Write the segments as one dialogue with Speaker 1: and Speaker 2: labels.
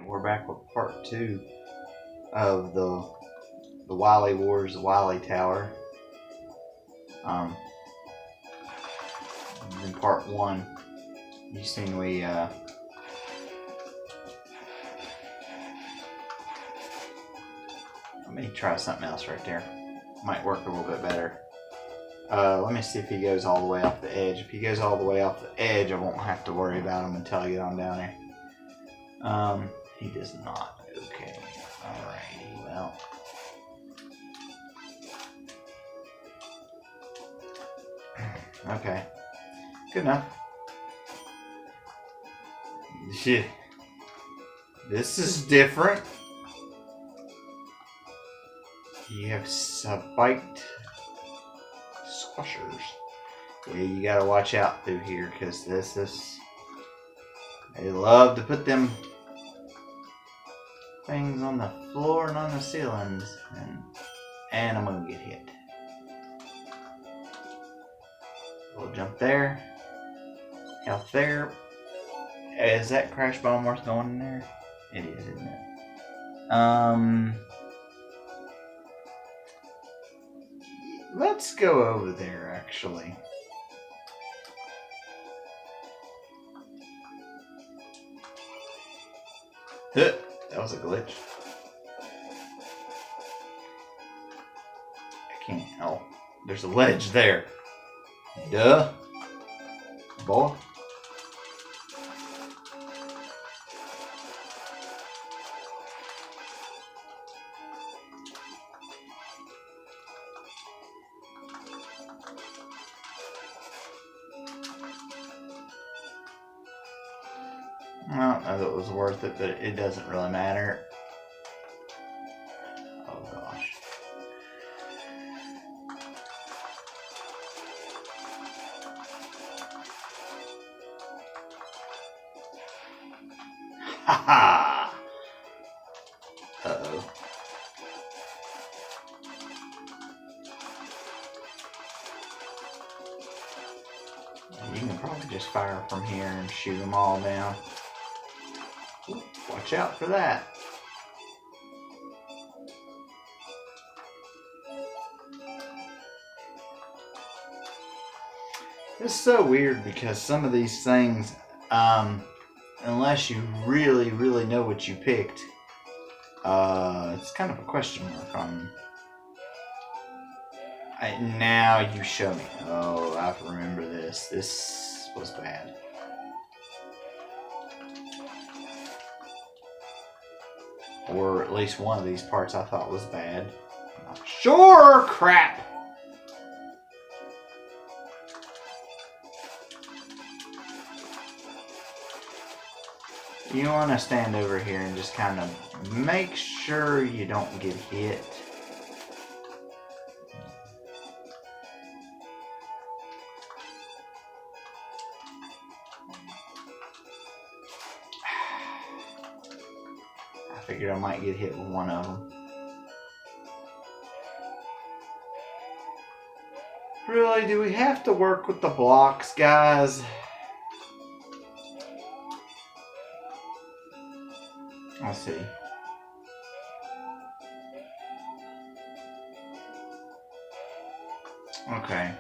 Speaker 1: We're back with part 2 of the Wily Wars, the Wily Tower. In part 1, you seen we let me try something else right there. Might work a little bit better. Let me see if he goes all the way off the edge. If he goes all the way off the edge, I won't have to worry about him until I get on down there. He does not. Okay. Alrighty, well. Okay. Good enough. Shit. This is different. You have spiked squashers. Yeah, you gotta watch out through here, because this is... They love to put them things on the floor and on the ceilings, and I'm gonna get hit. We'll jump there. Health there. Is that crash bomb worth going in there? It is, isn't it? Let's go over there, actually. That was a glitch. I can't. Oh, there's a ledge there. Duh. Boy. I don't know if it was worth it, but it doesn't really matter. Oh gosh. Haha! Uh-oh. You can probably just fire from here and shoot them all down. Ooh, watch out for that. It's so weird because some of these things, unless you really, really know what you picked, it's kind of a question mark on them. Now you show me. Oh, I remember this. This was bad. Or at least one of these parts I thought was bad. I'm not sure! Crap! You want to stand over here and just kind of make sure you don't get hit. I figured I might get hit with one of them. Really, do we have to work with the blocks, guys? Let's see. Okay.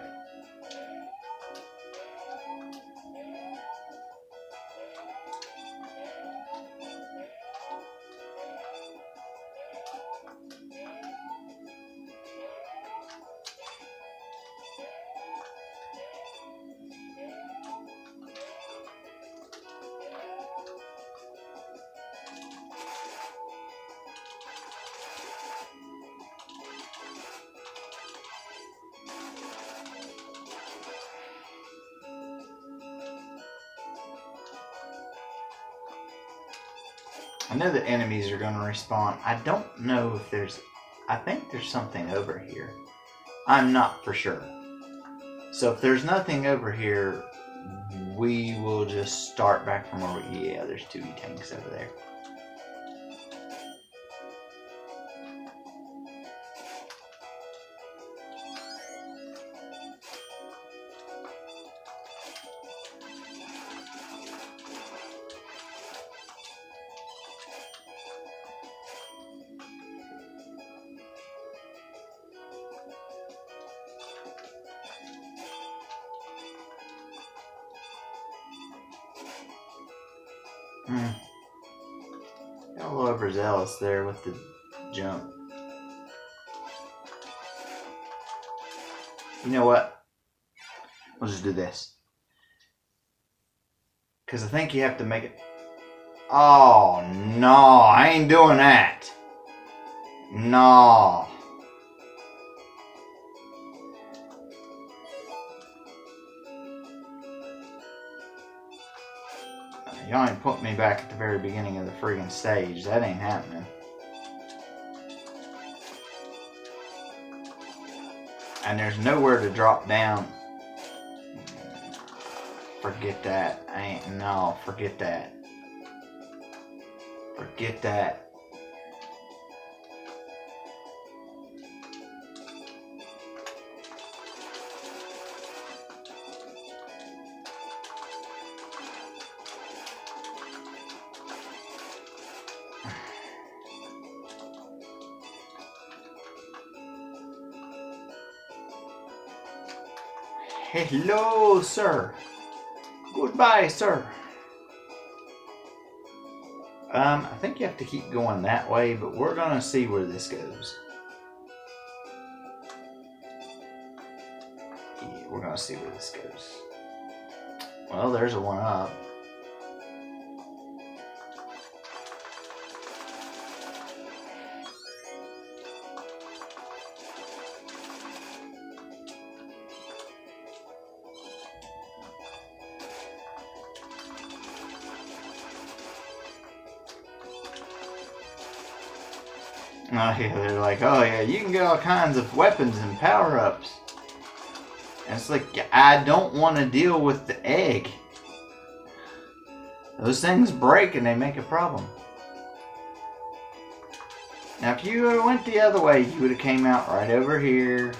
Speaker 1: I know the enemies are going to respawn. I don't know if there's... I think there's something over here. I'm not for sure. So if there's nothing over here, we will just start back from where we... Yeah, there's 2 tanks over there. Got a little overzealous there with the jump. You know what? We'll just do this. Because I think you have to make it... Oh, no. I ain't doing that. No. Y'all ain't put me back at the very beginning of the friggin' stage. That ain't happening. And there's nowhere to drop down. Forget that. No, forget that. Forget that. Hello, sir. Goodbye, sir. I think you have to keep going that way, but we're gonna see where this goes. Yeah, we're gonna see where this goes. Well, there's a one up. Oh yeah, they're like, oh yeah, you can get all kinds of weapons and power-ups. And it's like, I don't want to deal with the egg. Those things break and they make a problem. Now if you went the other way, you would have came out right over here.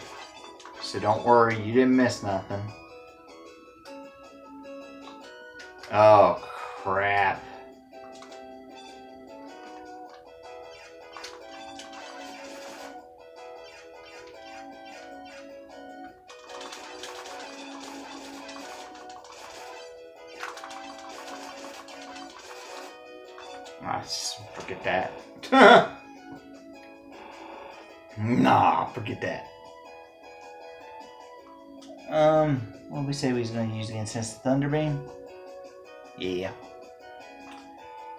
Speaker 1: So don't worry, you didn't miss nothing. Oh, crap. Forget that. Nah, forget that. What did we say we was going to use against the Thunder Beam? Yeah.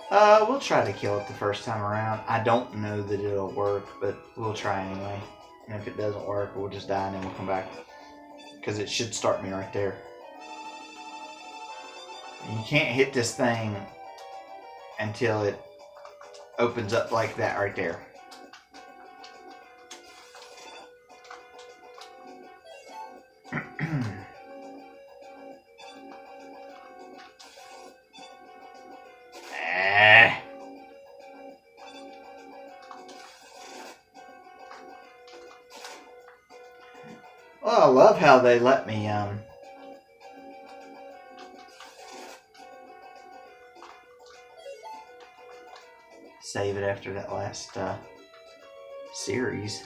Speaker 1: We'll try to kill it the first time around. I don't know that it'll work, but we'll try anyway. And if it doesn't work, we'll just die and then we'll come back. Because it should start me right there. You can't hit this thing until it opens up like that right there. Well, I love how they let me save it after that last series.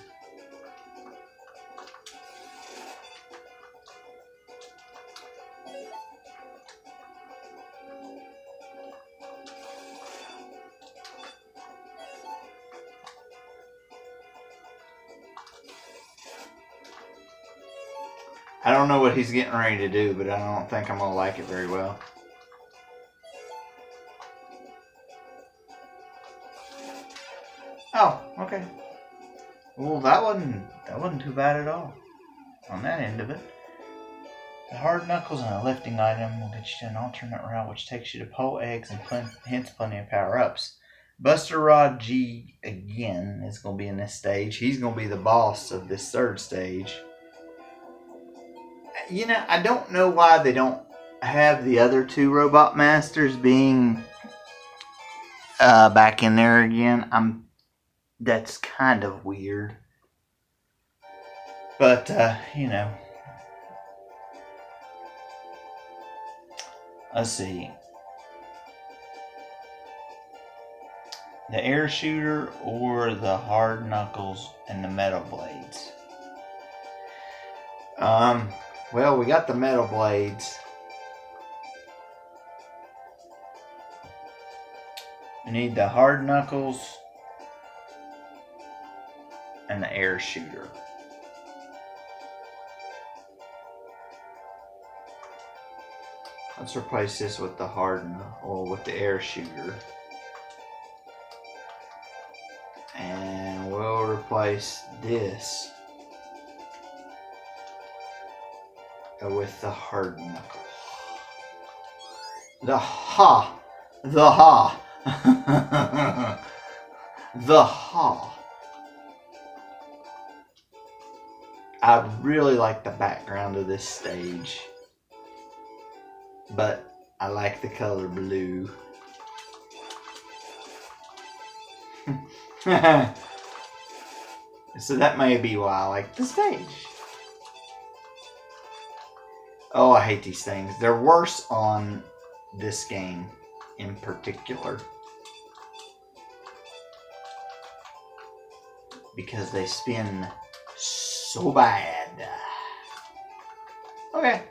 Speaker 1: I don't know what he's getting ready to do, but I don't think I'm going to like it very well. Oh, okay. Well, that wasn't too bad at all on that end of it. The hard knuckles and a lifting item will get you to an alternate route, which takes you to pole eggs and hence plenty of power-ups. Buster Rod G again is going to be in this stage. He's going to be the boss of this third stage. You know, I don't know why they don't have the other two Robot Masters being back in there again. That's kind of weird. But, you know. Let's see. The air shooter or the hard knuckles and the metal blades. Well, we got the metal blades. We need the hard knuckles and the air shooter. Let's replace this with the with the air shooter. And we'll replace this with the hard knuckle. The ha! The ha! The ha! I really like the background of this stage, but I like the color blue. So that may be why I like the stage. Oh, I hate these things. They're worse on this game in particular because they spin so bad. Okay.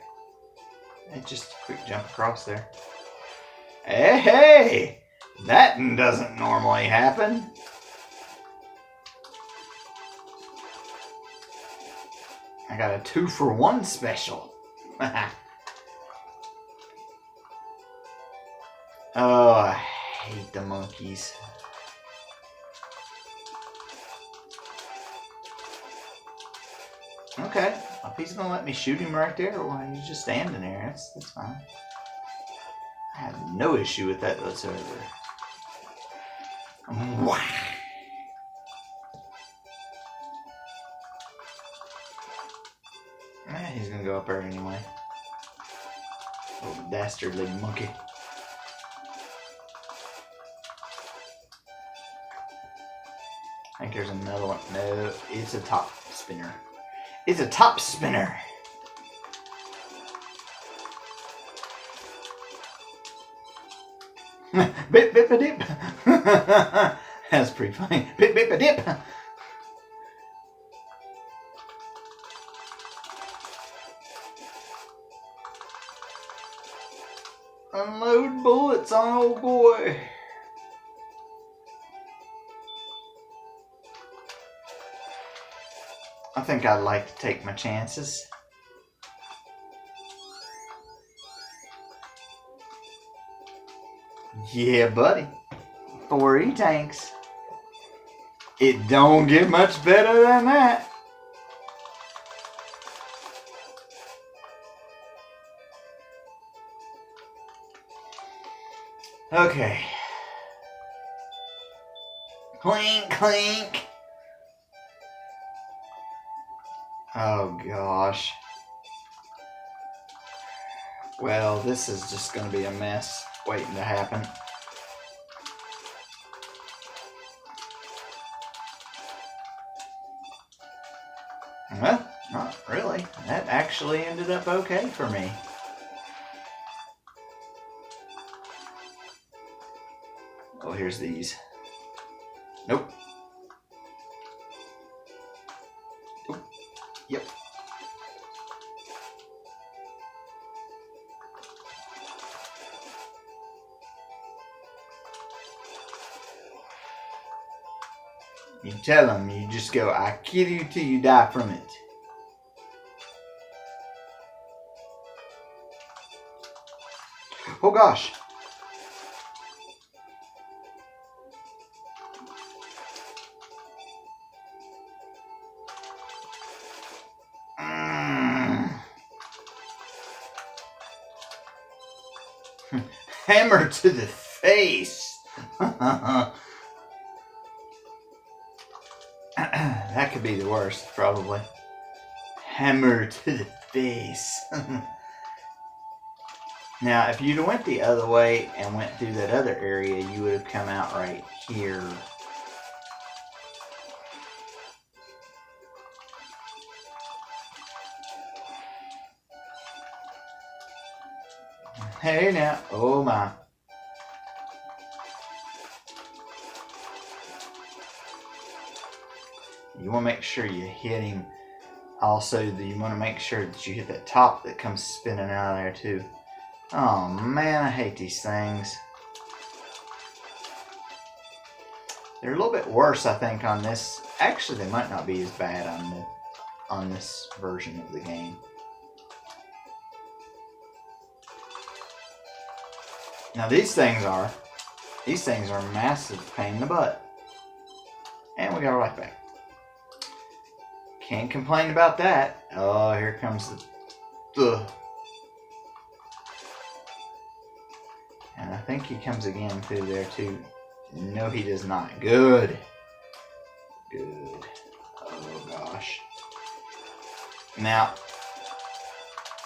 Speaker 1: Just a quick jump across there. Hey! That doesn't normally happen. I got a 2-for-1 special. Oh, I hate the monkeys. Okay, if he's gonna let me shoot him right there, or why he's just standing there, that's fine. I have no issue with that whatsoever. Wow. He's gonna go up there anyway. Little dastardly monkey. I think there's another one. No, it's a top spinner. It's a top spinner. Bip bip a dip. That's pretty funny. Bip bip a dip. Unload bullets on old boy. I think I'd like to take my chances. Yeah, buddy. 4 tanks. It don't get much better than that. Okay. Clink, clink. Oh, gosh. Well, this is just going to be a mess waiting to happen. Well, not really. That actually ended up okay for me. Oh, here's these. Nope. Nope. Yep. You tell them, you just go, I kill you till you die from it. Oh gosh. Hammer to the face. That could be the worst, probably. Hammer to the face. Now, if you'd went the other way and went through that other area, you would have come out right here. Hey now, oh my. You want to make sure you hit him. Also, you want to make sure that you hit that top that comes spinning out of there too. Oh man, I hate these things. They're a little bit worse, I think, on this. Actually, they might not be as bad on this version of the game. Now these things are a massive pain in the butt. And we got our life back. Can't complain about that. Oh, here comes the and I think he comes again through there too. No, he does not. Good. Good. Oh gosh. Now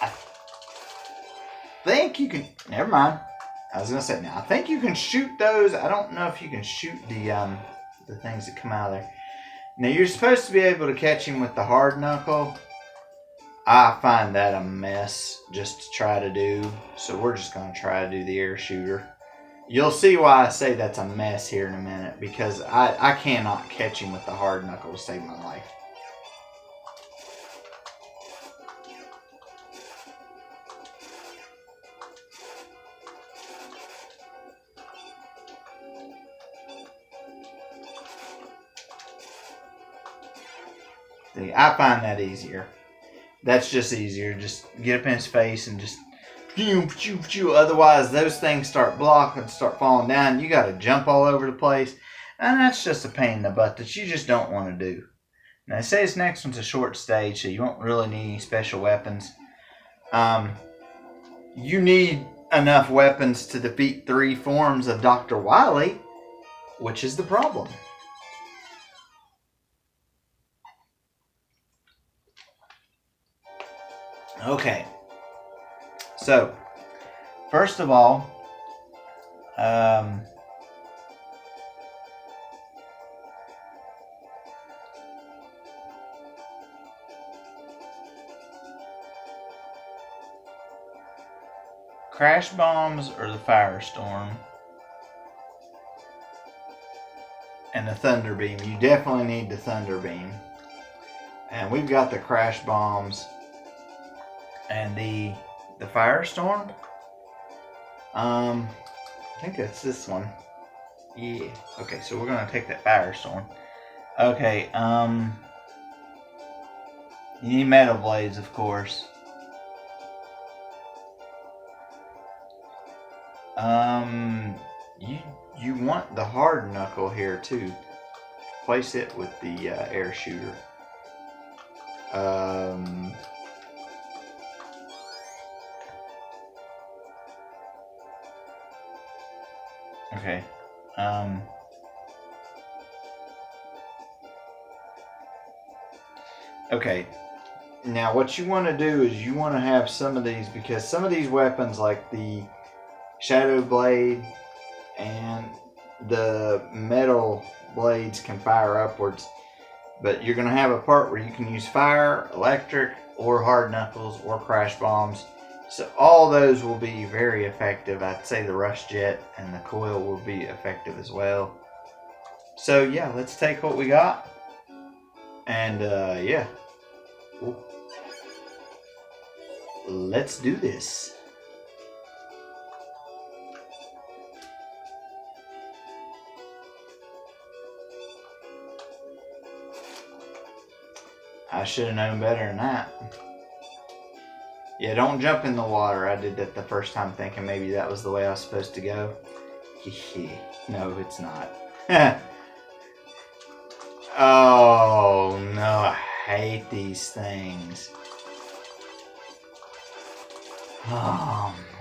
Speaker 1: I think you can, never mind. I was gonna say, now I think you can shoot those. I don't know if you can shoot the things that come out of there. Now you're supposed to be able to catch him with the hard knuckle. I find that a mess just to try to do. So we're just gonna try to do the air shooter. You'll see why I say that's a mess here in a minute, because I cannot catch him with the hard knuckle to save my life. I find that easier. That's just easier. Just get up in his face and just otherwise those things start blocking, start falling down. You got to jump all over the place, and that's just a pain in the butt that you just don't want to do. Now, they say this next one's a short stage, so you won't really need any special weapons. You need enough weapons to defeat 3 forms of Dr. Wily, which is the problem. Okay, so first of all, crash bombs or the firestorm and the thunder beam. You definitely need the thunder beam, and we've got the crash bombs and the firestorm. I think that's this one. Yeah. Okay, so we're gonna take that firestorm. Okay. You need metal blades, of course. You want the hard knuckle here too. Place it with the air shooter. Okay. Okay. Now what you want to do is you want to have some of these, because some of these weapons like the shadow blade and the metal blades can fire upwards, but you're going to have a part where you can use fire, electric, or hard knuckles, or crash bombs. So all those will be very effective. I'd say the rush jet and the coil will be effective as well. So yeah, let's take what we got, and yeah, let's do this. I should have known better than that. Yeah, don't jump in the water. I did that the first time thinking maybe that was the way I was supposed to go. No, it's not. Oh, no, I hate these things.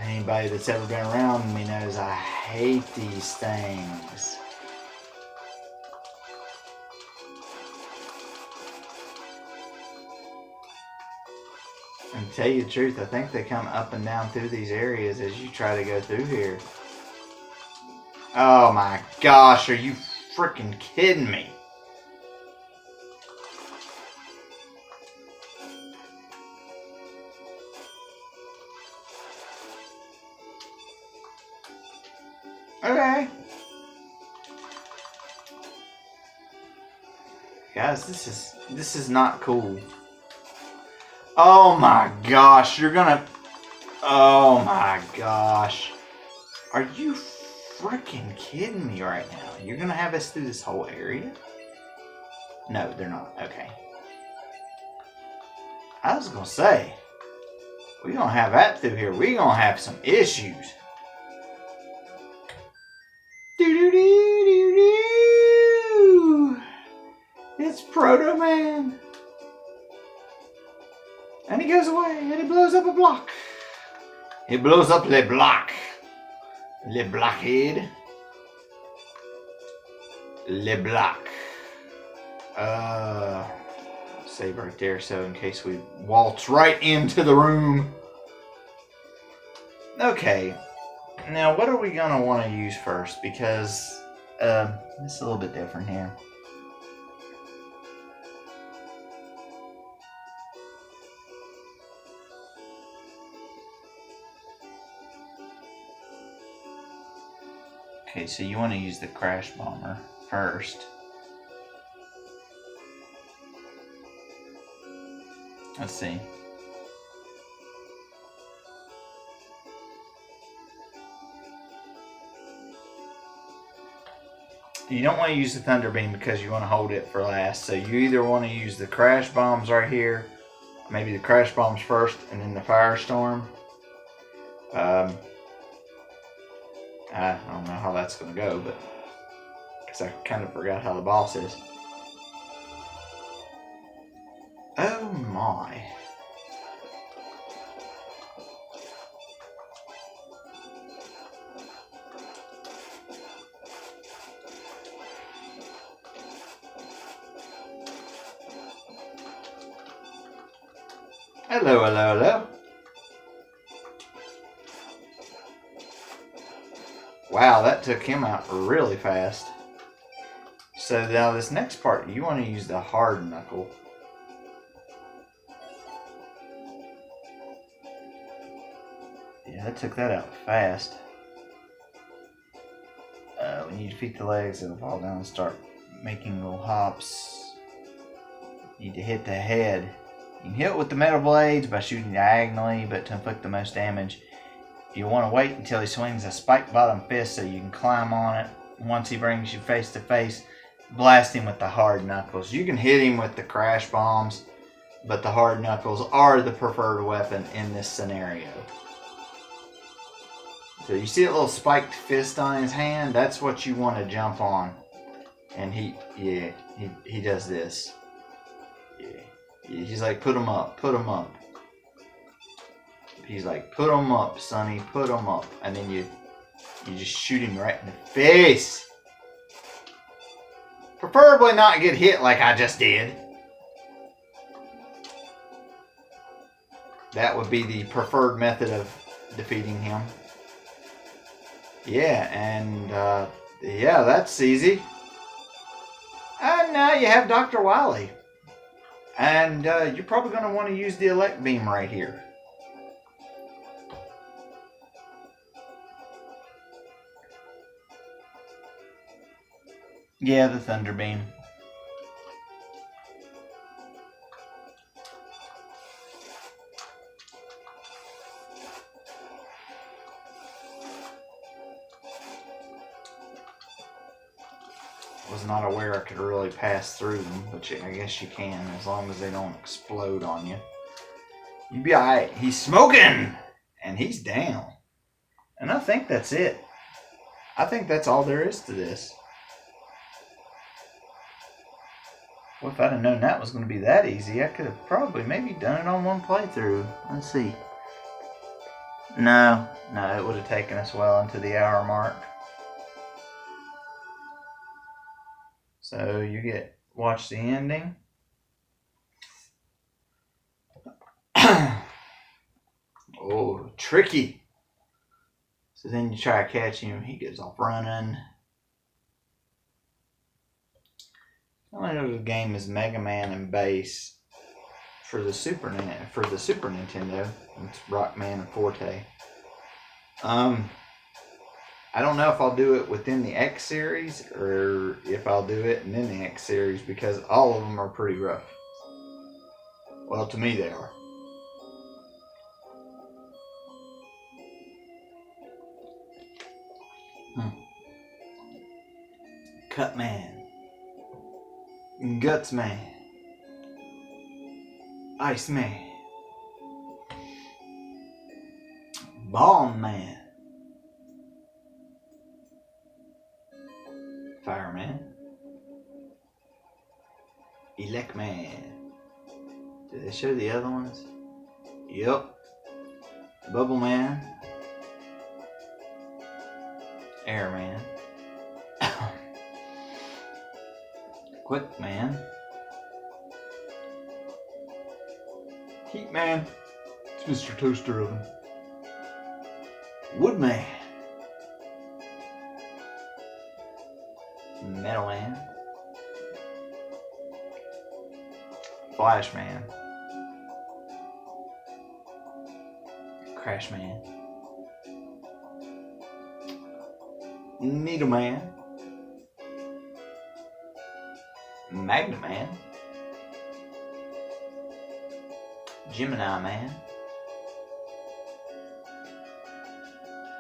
Speaker 1: Anybody that's ever been around me knows I hate these things. And to tell you the truth, I think they come up and down through these areas as you try to go through here. Oh my gosh, are you freaking kidding me? Okay. Guys, this is not cool. Oh my gosh, you're gonna... Oh my gosh. Are you freaking kidding me right now? You're gonna have us through this whole area? No, they're not. Okay. I was gonna say, we're gonna have that through here. We're gonna have some issues. Do-do-do-do-do. It's Proto Man. And he goes away and he blows up a block. He blows up the block. Le blockhead. Le block. Save right there so in case we waltz right into the room. Okay. Now what are we gonna want to use first? Because it's a little bit different here. Okay, so you want to use the crash bomber first. Let's see. You don't want to use the thunder beam because you want to hold it for last. So you either want to use the crash bombs right here, maybe the crash bombs first and then the firestorm. I don't know how that's going to go, but because I kind of forgot how the boss is. Oh my. Hello, hello, hello. Wow, that took him out really fast. So now this next part, you want to use the hard knuckle. Yeah, that took that out fast. When you defeat the legs, it'll fall down and start making little hops. You need to hit the head. You can hit it with the metal blades by shooting diagonally, but to inflict the most damage, you want to wait until he swings a spike bottom fist so you can climb on it. Once he brings you face to face, blast him with the hard knuckles. You can hit him with the crash bombs, but the hard knuckles are the preferred weapon in this scenario. So you see that little spiked fist on his hand? That's what you want to jump on. And he does this. Yeah. He's like, put him up, put him up. He's like, put him up, sonny, put him up. And then you just shoot him right in the face. Preferably not get hit like I just did. That would be the preferred method of defeating him. Yeah, and yeah, that's easy. And now you have Dr. Wily. And you're probably going to want to use the elect beam right here. Yeah, the thunder beam. Was not aware I could really pass through them, but I guess you can as long as they don't explode on you. You'd be alright. He's smoking! And he's down. And I think that's it. I think that's all there is to this. Well, if I'd have known that was going to be that easy, I could have probably maybe done it on one playthrough. Let's see. No, it would have taken us well into the hour mark. So you watch the ending. Oh, tricky. So then you try to catch him, he goes off running. I know the game is Mega Man and Bass for the Super Nintendo. It's Rockman and Forte. I don't know if I'll do it within the X series or if I'll do it and then the X series because all of them are pretty rough. Well, to me they are. Cut Man, Guts Man, Ice Man, Bomb Man, Fireman, Elect Man. Did they show the other ones? Yep. Bubble Man, Airman, Quick Man, Heat Man, it's Mr. Toaster Oven, Woodman, Metal Man, Flash Man, Crash Man, Needle Man, Magnet Man, Gemini Man,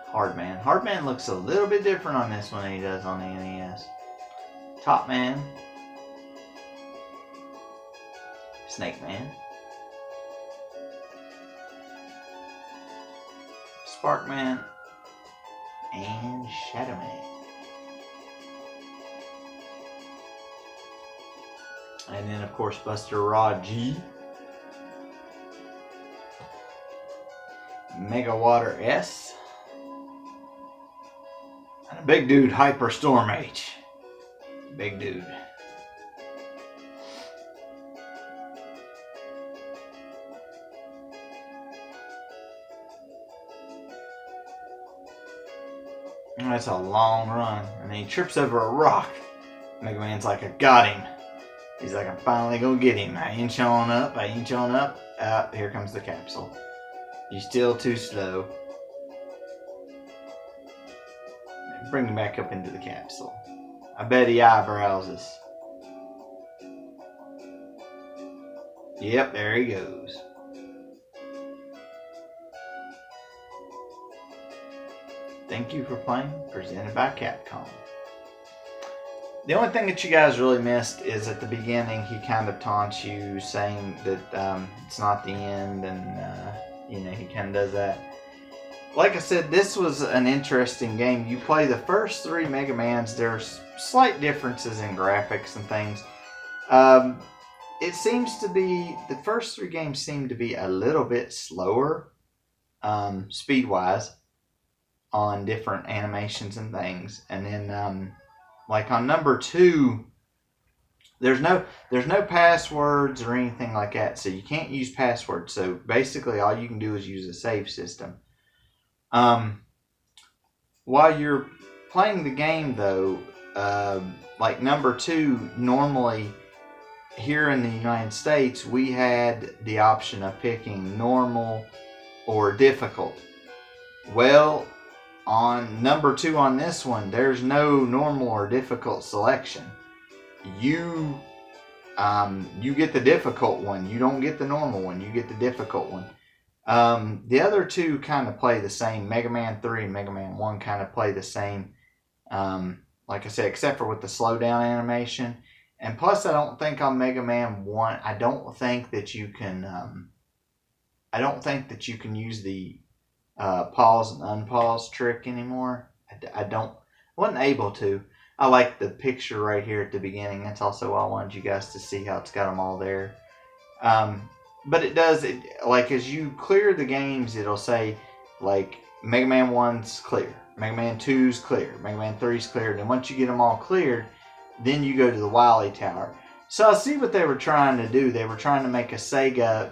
Speaker 1: Hard Man. Hard Man looks a little bit different on this one than he does on the NES. Top Man, Snake Man, Spark Man, and Shadow Man. And then of course Buster Raw G, Mega Water S, and a big dude Hyper Storm H. Big dude. That's a long run. And then he trips over a rock. Mega Man's like, I got him. He's like, I'm finally gonna get him. I inch on up, I inch on up. Here comes the capsule. You're still too slow. Bring him back up into the capsule. I bet he eyebrows us. Yep, there he goes. Thank you for playing, presented by Capcom. The only thing that you guys really missed is at the beginning he kind of taunts you saying that it's not the end, and you know, he kind of does that. Like I said, this was an interesting game. You play the first 3 Mega Mans, there's slight differences in graphics and things. It seems to be, the first 3 games seem to be a little bit slower, speed-wise, on different animations and things. And then, like on number 2, there's no passwords or anything like that, so you can't use passwords. So basically all you can do is use a save system. While you're playing the game though, like number 2, normally here in the United States we had the option of picking normal or difficult. Well, on number 2 on this one, there's no normal or difficult selection. You get the difficult one. You don't get the normal one. You get the difficult one. The other 2 kind of play the same. Mega Man 3 and Mega Man 1 kind of play the same. Like I said, except for with the slowdown animation. And plus, I don't think on Mega Man 1, I don't think that you can use the pause and unpause trick anymore. I wasn't able to. I like the picture right here at the beginning. That's also why I wanted you guys to see how it's got them all there. But it does, like as you clear the games, it'll say like Mega Man 1's clear, Mega Man 2's clear, Mega Man 3's cleared. And once you get them all cleared, then you go to the Wily Tower. So I see what they were trying to do. They were trying to make a Sega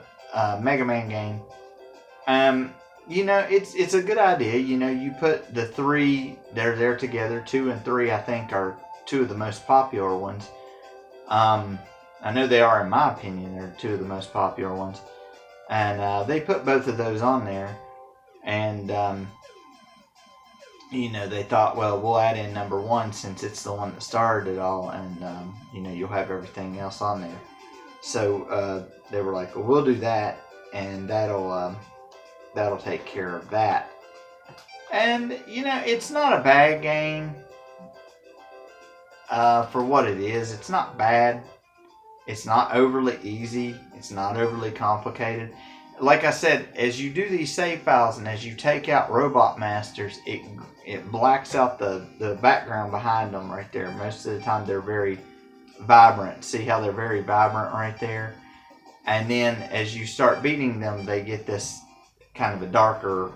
Speaker 1: Mega Man game. You know, it's a good idea. You know, you put the 3, they're there together. 2 and 3, I think, are 2 of the most popular ones. I know they are, in my opinion. They're 2 of the most popular ones. And they put both of those on there. And, you know, they thought, well, we'll add in number 1 since it's the one that started it all. And, you know, you'll have everything else on there. So they were like, well, we'll do that. And that'll take care of that. And, you know, it's not a bad game. for what it is. It's not bad. It's not overly easy. It's not overly complicated. Like I said, as you do these save files and as you take out Robot Masters, it blacks out the background behind them right there. Most of the time they're very vibrant. See how they're very vibrant right there? And then as you start beating them, they get this kind of a darker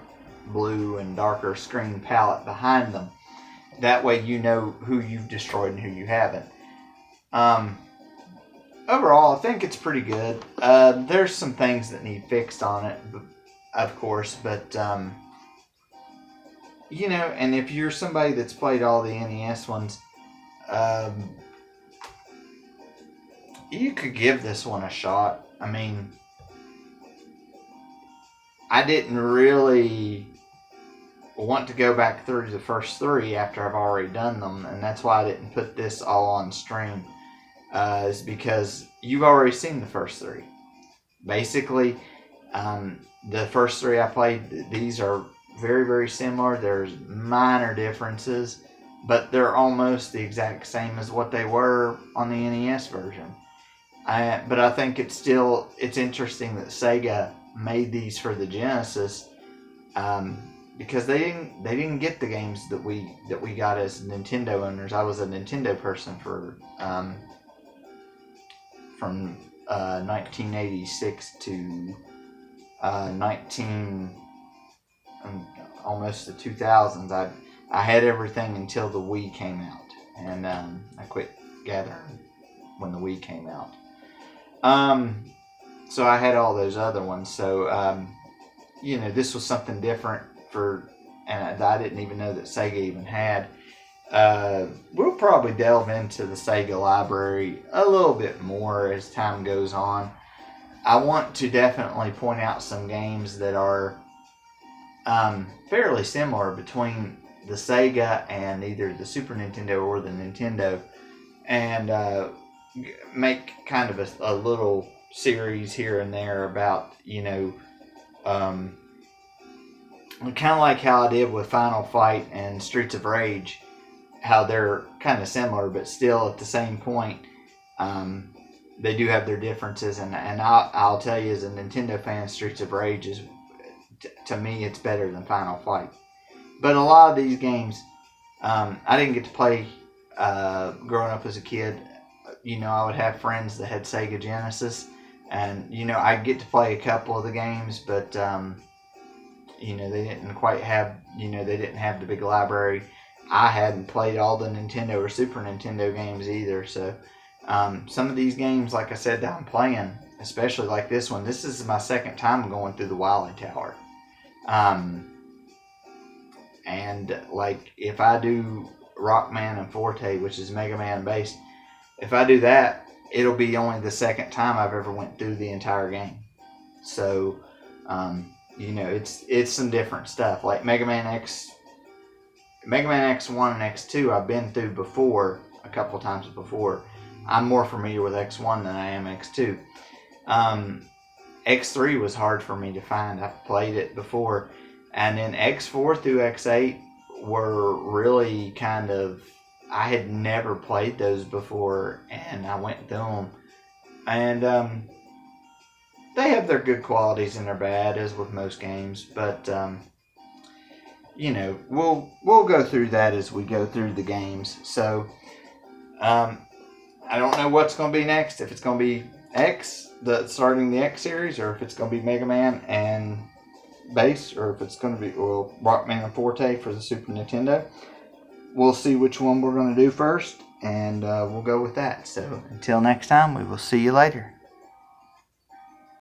Speaker 1: blue and darker screen palette behind them. That way you know who you've destroyed and who you haven't. Overall, I think it's pretty good. There's some things that need fixed on it, of course, but you know, and if you're somebody that's played all the NES ones, you could give this one a shot. I mean, I didn't really want to go back through the first three after I've already done them, and that's why I didn't put this all on stream. Is because you've already seen the first three. Basically, the first three I played, these are very, very similar. There's minor differences, but they're almost the exact same as what they were on the NES version. But I think it's interesting that Sega made these for the Genesis, because they didn't get the games that we got as Nintendo owners. I was a Nintendo person for from 1986 to almost the 2000s. I had everything until the Wii came out, and I quit gathering when the Wii came out. So I had all those other ones. So you know, this was something different and I didn't even know that Sega even had. We'll probably delve into the Sega library a little bit more as time goes on. I want to definitely point out some games that are fairly similar between the Sega and either the Super Nintendo or the Nintendo, and make kind of a little series here and there about, you know, kind of like how I did with Final Fight and Streets of Rage, how they're kind of similar, but still at the same point, they do have their differences. And I'll tell you, as a Nintendo fan, Streets of Rage is, to me, it's better than Final Fight. But a lot of these games, I didn't get to play growing up as a kid. You know, I would have friends that had Sega Genesis, and, you know, I'd get to play a couple of the games, but, you know, they didn't quite have, you know, they didn't have the big library. I hadn't played all the Nintendo or Super Nintendo games either, so some of these games, like I said, that I'm playing, especially like this one, this is my second time going through the Wily Tower. And like if I do Rockman and Forte, which is Mega Man based, if I do that, it'll be only the second time I've ever went through the entire game. So, you know, it's some different stuff. Like Mega Man X1 and X2 I've been through before, a couple times before. I'm more familiar with X1 than I am X2. X3 was hard for me to find. I've played it before. And then X4 through X8 were really kind of, I had never played those before, and I went through them. And they have their good qualities and their bad, as with most games. But you know, we'll go through that as we go through the games. So I don't know what's going to be next. If it's going to be starting the X series, or if it's going to be Mega Man and Bass, or if it's going to be Rockman and Forte for the Super Nintendo. We'll see which one we're going to do first, and we'll go with that. So until next time, we will see you later.